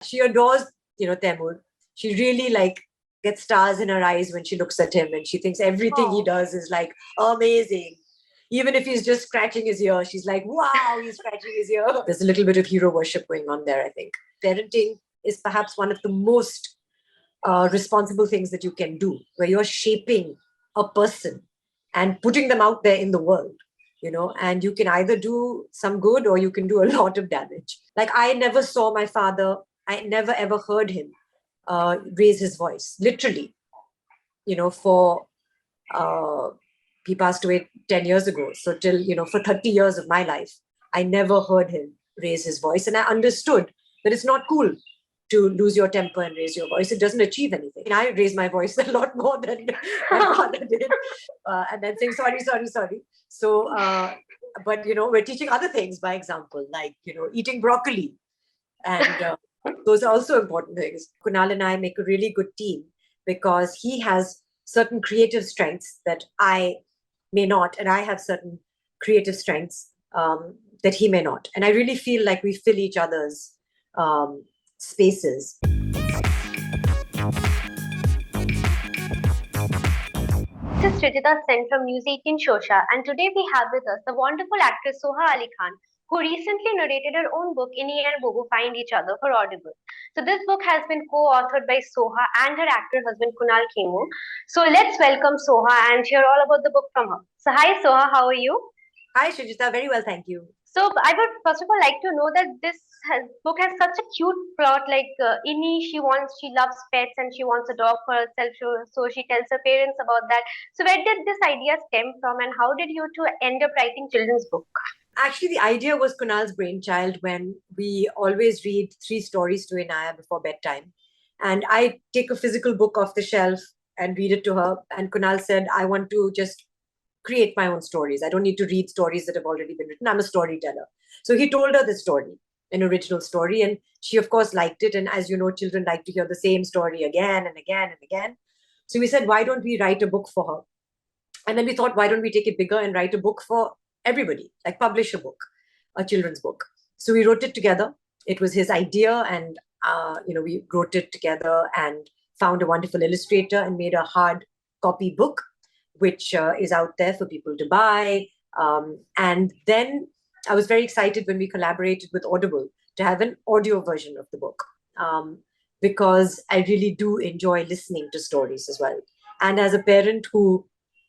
She adores, Taimur. She really gets stars in her eyes when she looks at him, and she thinks everything he does is amazing. Even if he's just scratching his ear, she's like, wow, he's scratching his ear. There's a little bit of hero worship going on there, I think. Parenting is perhaps one of the most responsible things that you can do, where you're shaping a person and putting them out there in the world, and you can either do some good or you can do a lot of damage. Like, I never saw my father, I never ever heard him raise his voice, literally, for he passed away 10 years ago. So till, for 30 years of my life, I never heard him raise his voice. And I understood that it's not cool to lose your temper and raise your voice. It doesn't achieve anything. And I raise my voice a lot more than my father did. And then saying, sorry. So, but, we're teaching other things, by example, like, eating broccoli. And those are also important things. Kunal and I make a really good team because he has certain creative strengths that I may not, and I have certain creative strengths that he may not. And I really feel like we fill each other's spaces. This is Srijita sent from News 18 Showsha, and today we have with us the wonderful actress Soha who recently narrated her own book, Inni and Bobo Find Each Other, for Audible. So this book has been co-authored by Soha and her actor husband Kunal Kemmu. So let's welcome Soha and hear all about the book from her. So hi Soha, how are you? Hi Srijita, very well, thank you. So I would first of all like to know that this book has such a cute plot. Like Inni, she loves pets and she wants a dog for herself. So she tells her parents about that. So where did this idea stem from, and how did you two end up writing children's book? Actually, the idea was Kunal's brainchild when we always read 3 stories to Inaaya before bedtime. And I take a physical book off the shelf and read it to her. And Kunal said, I want to just create my own stories. I don't need to read stories that have already been written. I'm a storyteller. So he told her the story, an original story. And she, of course, liked it. And as you know, children like to hear the same story again and again and again. So we said, why don't we write a book for her? And then we thought, why don't we take it bigger and write a book for everybody, like publish a book, a children's book. So we wrote it together. It was his idea, and we wrote it together and found a wonderful illustrator and made a hard copy book, which is out there for people to buy. And then I was very excited when we collaborated with Audible to have an audio version of the book, because I really do enjoy listening to stories as well. And as a parent who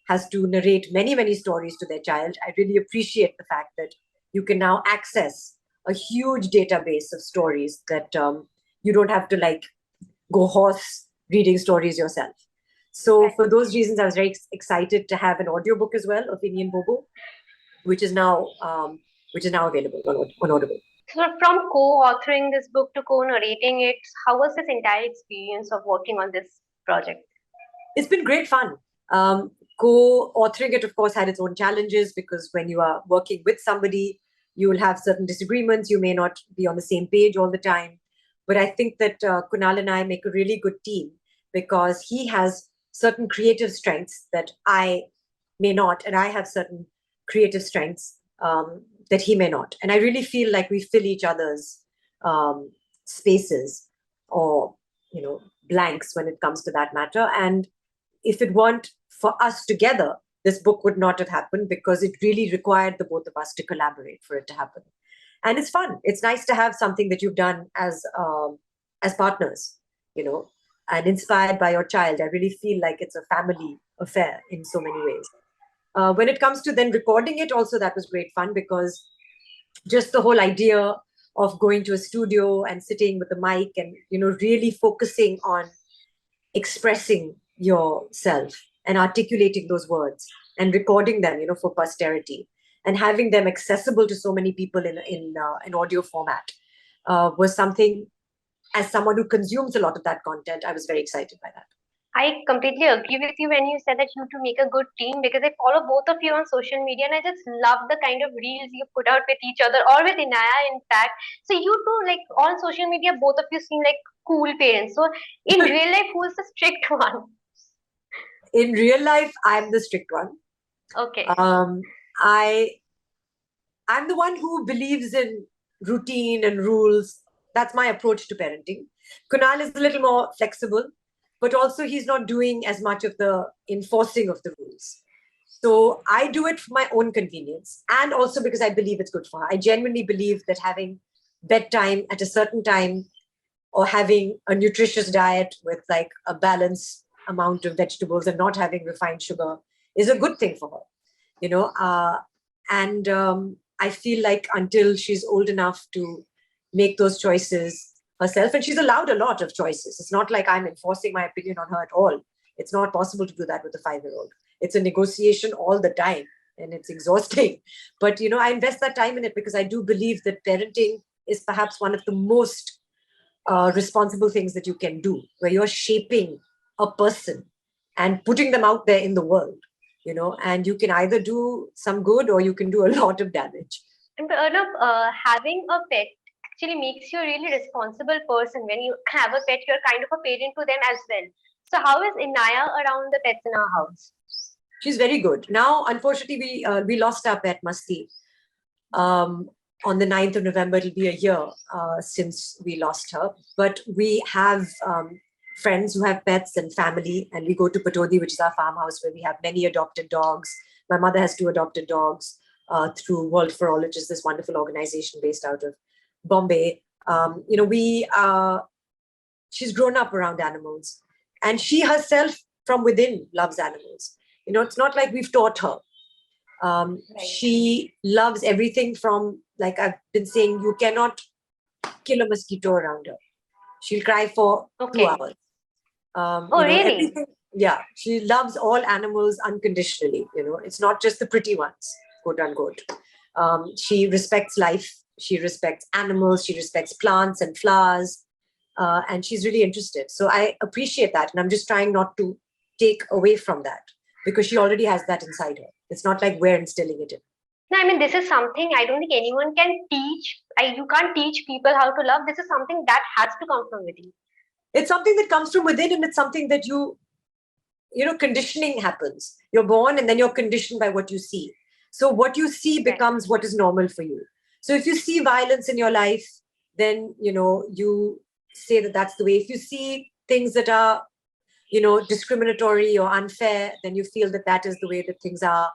has to narrate many, many stories to their child, I really appreciate the fact that you can now access a huge database of stories that you don't have to go horse reading stories yourself. So for those reasons, I was very excited to have an audiobook as well of Inni and Bobo, which is now available on Audible. So from co-authoring this book to co-narrating it, how was this entire experience of working on this project? It's been great fun. Co-authoring it, of course, had its own challenges because when you are working with somebody, you will have certain disagreements. You may not be on the same page all the time. But I think that Kunal and I make a really good team because he has certain creative strengths that I may not, and I have certain creative strengths that he may not. And I really feel like we fill each other's spaces or, blanks when it comes to that matter. And if it weren't for us together, this book would not have happened because it really required the both of us to collaborate for it to happen. And it's fun. It's nice to have something that you've done as partners, and inspired by your child. I really feel like it's a family affair in so many ways. When it comes to then recording it, also that was great fun because just the whole idea of going to a studio and sitting with a mic and, really focusing on expressing yourself and articulating those words and recording them, for posterity and having them accessible to so many people in audio format was something, as someone who consumes a lot of that content, I was very excited by that. I completely agree with you when you said that you two make a good team because I follow both of you on social media and I just love the kind of reels you put out with each other or with Inaaya, in fact. So you two, on social media, both of you seem like cool parents. So in real life, who's the strict one? In real life, I'm the strict one. Okay. I'm the one who believes in routine and rules That's my approach to parenting. Kunal is a little more flexible, but also he's not doing as much of the enforcing of the rules. So I do it for my own convenience and also because I believe it's good for her. I genuinely believe that having bedtime at a certain time or having a nutritious diet with like a balanced amount of vegetables and not having refined sugar is a good thing for her, you know. And I feel like until she's old enough to make those choices herself, and she's allowed a lot of choices. It's not like I'm enforcing my opinion on her at all. It's not possible to do that with a 5-year-old. It's a negotiation all the time and it's exhausting. But, you know, I invest that time in it because I do believe that parenting is perhaps one of the most responsible things that you can do, where you're shaping a person and putting them out there in the world, you know, and you can either do some good or you can do a lot of damage. And having a pet actually makes you a really responsible person. When you have a pet, you're kind of a parent to them as well. So how is Inaaya around the pets in our house? She's very good. Now, unfortunately, we lost our pet Masti. On the 9th of November, it'll be a year since we lost her. But we have friends who have pets and family, and we go to Patodi, which is our farmhouse, where we have many adopted dogs. My mother has 2 adopted dogs through World for All, which is this wonderful organization based out of Bombay. You know, she's grown up around animals, and she herself from within loves animals. You know, it's not like we've taught her. Right. She loves everything from, like I've been saying, you cannot kill a mosquito around her. She'll cry for 2 hours. Oh, you know, really? everything. Yeah, she loves all animals unconditionally. You know, it's not just the pretty ones, quote unquote. She respects life. She respects animals. She respects plants and flowers. And she's really interested. So I appreciate that. And I'm just trying not to take away from that because she already has that inside her. It's not like we're instilling it in. No, I mean, this is something I don't think anyone can teach. You can't teach people how to love. This is something that has to come from within. It's something that comes from within, and it's something that you know, conditioning happens. You're born and then you're conditioned by what you see. So what you see becomes what is normal for you. So if you see violence in your life, then, you know, you say that that's the way. If you see things that are, you know, discriminatory or unfair, then you feel that that is the way that things are.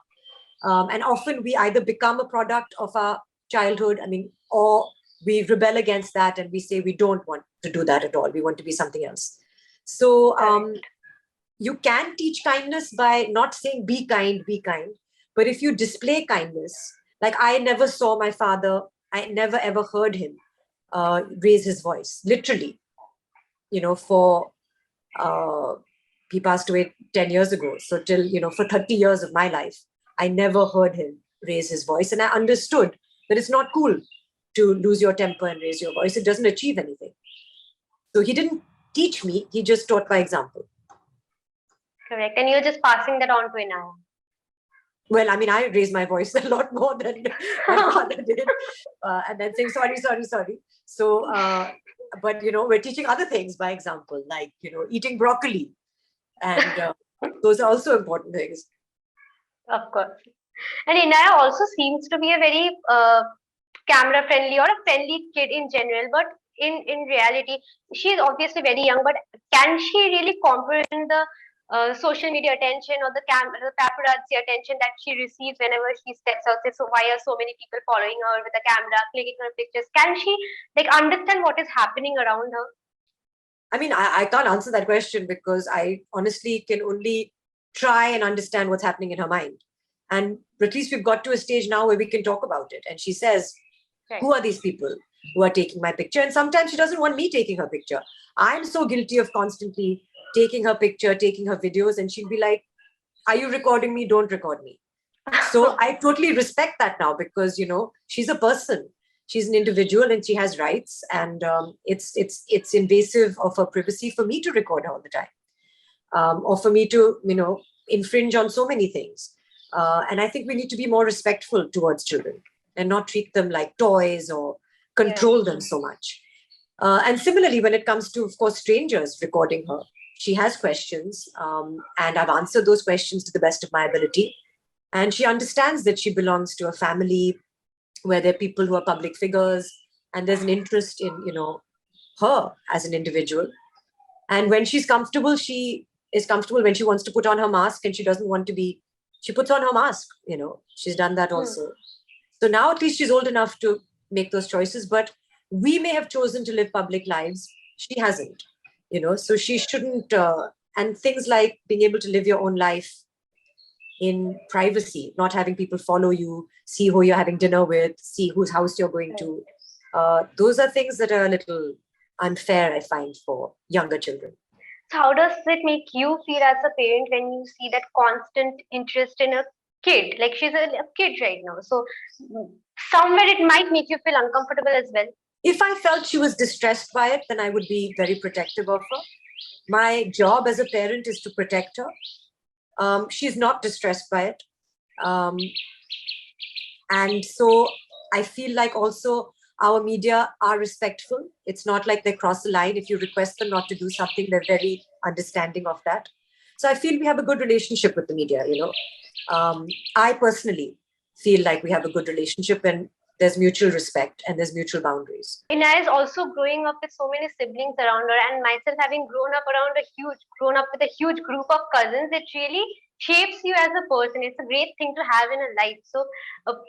And often we either become a product of our childhood, I mean, or we rebel against that and we say we don't want to do that at all. We want to be something else. So you can teach kindness by not saying be kind, be kind. But if you display kindness, like I never saw my father, I never ever heard him raise his voice, literally, you know, he passed away 10 years ago. So till, you know, for 30 years of my life, I never heard him raise his voice. And I understood that it's not cool to lose your temper and raise your voice. It doesn't achieve anything. So he didn't teach me, he just taught by example. Correct. And you're just passing that on to Inaaya. Well, I mean, I raised my voice a lot more than my father did. And then saying, sorry, sorry, sorry. So, but, you know, we're teaching other things by example, like, you know, eating broccoli. And those are also important things. Of course. And Inaaya also seems to be a very camera friendly or a friendly kid in general. But in reality, she is obviously very young. But can she really comprehend the social media attention or the paparazzi attention that she receives whenever she steps out? So why are so many people following her with a camera, clicking her pictures? Can she like understand what is happening around her? I mean, I can't answer that question because I honestly can only try and understand what's happening in her mind. And at least we've got to a stage now where we can talk about it. And she says, who are these people who are taking my picture? And sometimes she doesn't want me taking her picture. I'm so guilty of constantly taking her picture, taking her videos. And she'll be like, are you recording me? Don't record me. So I totally respect that now because, you know, she's a person. She's an individual and she has rights. And it's invasive of her privacy for me to record her all the time. Or for me to, you know, infringe on so many things. And I think we need to be more respectful towards children and not treat them like toys or control them so much. And similarly, when it comes to, of course, strangers recording her, she has questions and I've answered those questions to the best of my ability. And she understands that she belongs to a family where there are people who are public figures and there's an interest in, you know, her as an individual. And when she's comfortable, she is comfortable. When she wants to put on her mask and she doesn't want to be, she puts on her mask, she's done that also. So now at least she's old enough to make those choices, but we may have chosen to live public lives. She hasn't, so she shouldn't. And things like being able to live your own life in privacy, not having people follow you, see who you're having dinner with, see whose house you're going to. Those are things that are a little unfair, I find, for younger children. So how does it make you feel as a parent when you see that constant interest in a kid? Like she's a kid right now. So somewhere it might make you feel uncomfortable as well. If I felt she was distressed by it, then I would be very protective of her. My job as a parent is to protect her. She's not distressed by it. And so I feel like also our media are respectful. It's not like they cross the line. If you request them not to do something, they're very understanding of that. So I feel we have a good relationship with the media, I personally feel like we have a good relationship and there's mutual respect and there's mutual boundaries. Inaaya is also growing up with so many siblings around her, and myself having grown up with a huge group of cousins, it really shapes you as a person. It's a great thing to have in a life. So,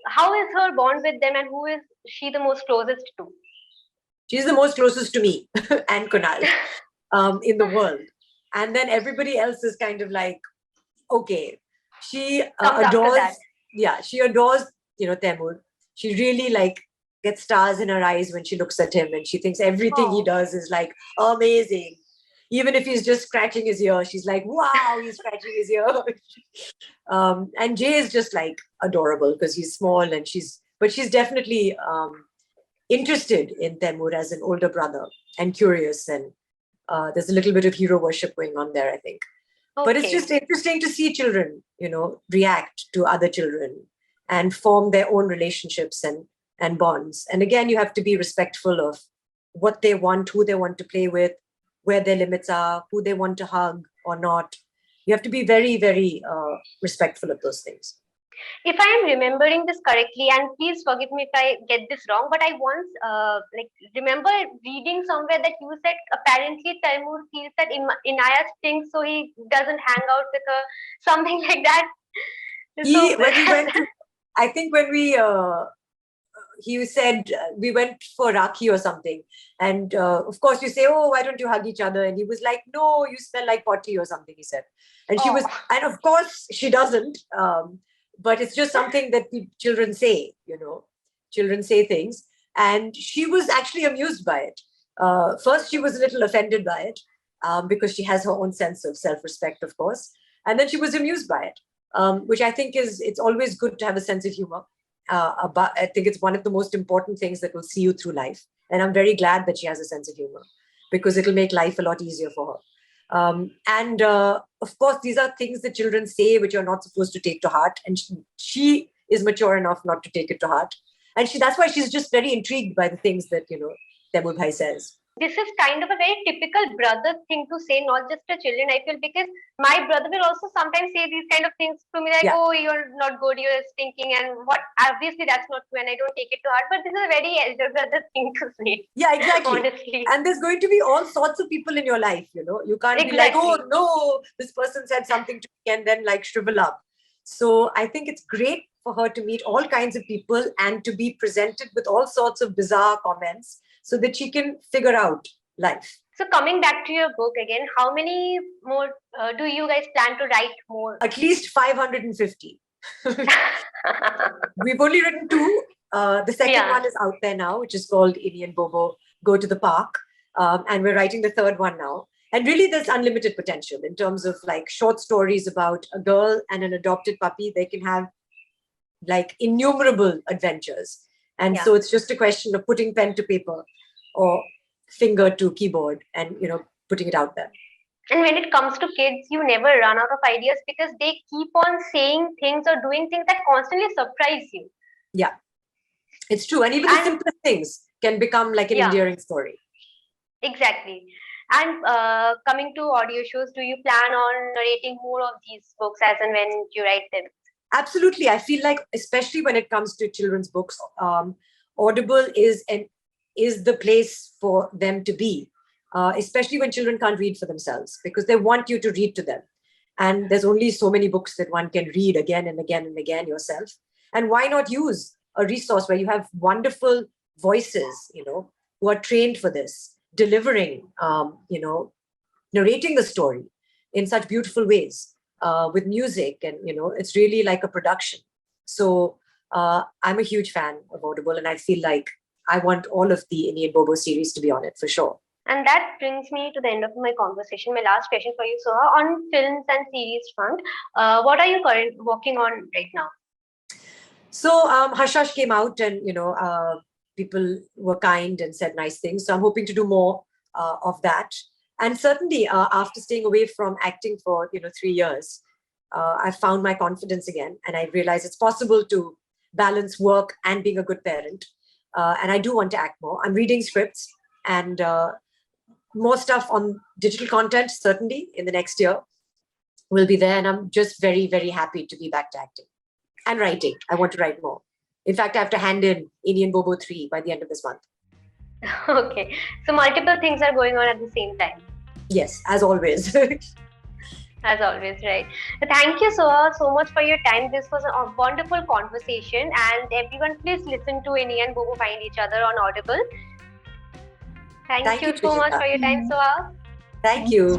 how is her bond with them, and who is she the most closest to? She's the most closest to me and Kunal in the world. And then everybody else is kind of like, okay, she adores, she adores, Taimur. She really like gets stars in her eyes when she looks at him and she thinks everything he does is like amazing. Even if he's just scratching his ear, she's like, wow, he's scratching his ear. And Jay is just like adorable because he's small and she's definitely interested in Taimur as an older brother and curious. And there's a little bit of hero worship going on there, I think. Okay. But it's just interesting to see children, react to other children and form their own relationships and bonds. And again, you have to be respectful of what they want, who they want to play with, where their limits are, who they want to hug or not. You have to be very, very respectful of those things. If I am remembering this correctly, and please forgive me if I get this wrong, but I once remember reading somewhere that you said apparently Taimur feels that Inaaya stinks, so he doesn't hang out with her, something like that. I think when he said we went for Rakhi or something, and of course you say, oh, why don't you hug each other? And he was like, no, you smell like potty or something, he said. And she was, and of course she doesn't. But it's just something that children say, children say things. And she was actually amused by it. First, she was a little offended by it because she has her own sense of self-respect, of course. And then she was amused by it, which I think it's always good to have a sense of humor. I think it's one of the most important things that will see you through life. And I'm very glad that she has a sense of humor because it'll make life a lot easier for her. Of course, these are things that children say which you're not supposed to take to heart. And she is mature enough not to take it to heart. And that's why she's just very intrigued by the things that, Taimur Bhai says. This is kind of a very typical brother thing to say, not just to children, I feel, because my brother will also sometimes say these kind of things to me, like, oh, you're not good, you're stinking, and what, obviously that's not true, and I don't take it to heart, but this is a very elder brother thing to say. Yeah, exactly. Honestly. And there's going to be all sorts of people in your life, you can't be like, oh, no, this person said something to me and then like shrivel up. So I think it's great for her to meet all kinds of people and to be presented with all sorts of bizarre comments so that she can figure out life. So coming back to your book again, how many more do you guys plan to write more? At least 550. We've only written 2. The second one is out there now, which is called Inni and Bobo Go to the Park. And we're writing the 3rd one now. And really there's unlimited potential in terms of like short stories about a girl and an adopted puppy. They can have like innumerable adventures. And so it's just a question of putting pen to paper or finger to keyboard and, putting it out there. And when it comes to kids, you never run out of ideas because they keep on saying things or doing things that constantly surprise you. Yeah, it's true. And even the simplest things can become like an endearing story. Exactly. And coming to audio shows, do you plan on narrating more of these books as and when you write them? Absolutely. I feel like, especially when it comes to children's books, Audible is an is the place for them to be, especially when children can't read for themselves, because they want you to read to them. And there's only so many books that one can read again and again and again yourself. And why not use a resource where you have wonderful voices, who are trained for this, delivering, narrating the story in such beautiful ways, with music, and it's really like a production. So I'm a huge fan of Audible, and I feel like I want all of the Inni and Bobo series to be on it for sure. And that brings me to the end of my conversation. My last question for you, Soha, on films and series front, what are you working on right now? So Hush Hush came out, and people were kind and said nice things. So I'm hoping to do more of that. And certainly, after staying away from acting for 3 years, I found my confidence again, and I realized it's possible to balance work and being a good parent. And I do want to act more. I'm reading scripts, and more stuff on digital content. Certainly, in the next year, will be there, and I'm just very, very happy to be back to acting and writing. I want to write more. In fact, I have to hand in Inni and Bobo 3 by the end of this month. Okay, so multiple things are going on at the same time. Yes, as always. As always, right? Thank you so much for your time. This was a wonderful conversation, and everyone, please listen to Inni and Bobo Find Each Other on Audible. Thank you so much for your time, Soha. Thank you.